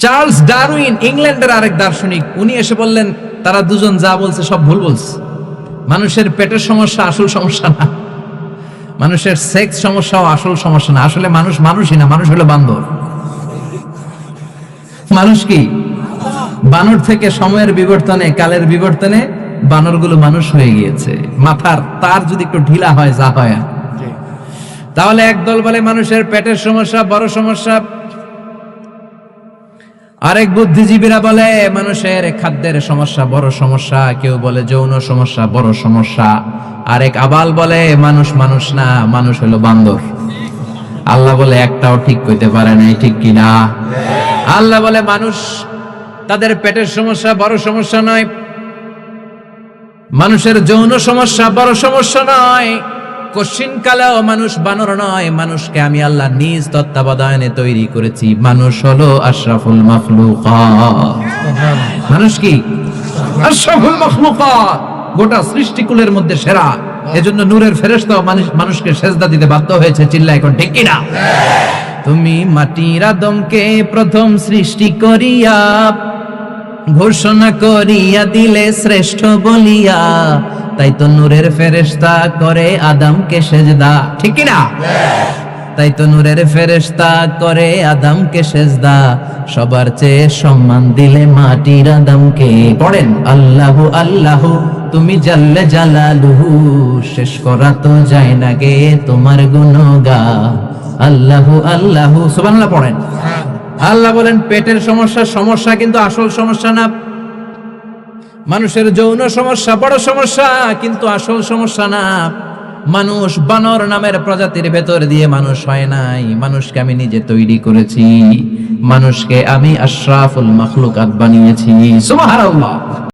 Charles Darwin ইংল্যান্ডের আরেক দার্শনিক, উনি এসে বললেন তারা দুজন যা বলছে সব ভুল বলছে। মানুষের পেটের সমস্যা আসল সমস্যা না, মানুষের সেক্স সমস্যাও আসল সমস্যা না। আসলে মানুষ মানুষই না, মানুষ হলো বান্দর। মানুষ কি বানর থেকে সময়ের বিবর্তনে, কালের বিবর্তনে বানরগুলো মানুষ হয়ে গিয়েছে। মাথার তার যদি একটু ঢিলা হয়, যা হয়, তাহলে একদল বলে মানুষের পেটের সমস্যা বড় সমস্যা, আরেক বুদ্ধিজীবীরা বলে মানুষের খাদ্যের সমস্যা বড় সমস্যা, কেউ বলে যৌন সমস্যা বড় সমস্যা, আরেক আবাল বলে মানুষ মানুষ না, মানুষ হলো বান্দর। আল্লাহ বলে একটাও ঠিক কইতে পারে নাই, ঠিক কিনা? আল্লাহ বলে মানুষ তাদের পেটের সমস্যা বড় সমস্যা নয়, মানুষের যৌন সমস্যা বড় সমস্যা নয়, কশিন কালেও মানুষ বানর নয়। মানুষকে আমি আল্লাহ নিজ তত্ত্বাবধানে তৈরি করেছি। মানুষ হলো আশরাফুল মাখলুকাত। মানুষ কি আশরাফুল মাখলুকাত, গোটা সৃষ্টিকুলের মধ্যে সেরা। এজন্য নূরের ফেরেশতাও মানুষকে সেজদা দিতে বাধ্য হয়েছে। চিল্লা এখন ঠিক কিনা? তুমি মাটির আদমকে প্রথম সৃষ্টি করিয়া ঘোষণা করিয়া দিলে শ্রেষ্ঠ বলিয়া, তাই তো নূরের ফেরেশতা করে আদমকে সেজদা, ঠিক কিনা? তাই তো নূরের ফেরেশতা করে আদমকে সেজদা, সবার চেয়ে সম্মান দিলে মাটির আদমকে। পড়েন আল্লাহু আল্লাহু তুমি জাল্লে জালালুহু, শেষ করা তো যায় না গে তোমার গুণগান। আল্লাহু আল্লাহু সুবহানাল্লাহ পড়েন। আল্লাহ বলেন পেটের সমস্যা সমস্যা, কিন্তু আসল সমস্যা না। মানুষের যৌন সমস্যা বড় সমস্যা, কিন্তু আসল সমস্যা না। মানুষ বানর নামের প্রজাতির ভেতর দিয়ে মানুষ হয় নাই, মানুষকে আমি নিজে তৈরি করেছি। মানুষকে আমি আশরাফুল মাখলুকাত বানিয়েছি। সুবহানাল্লাহ।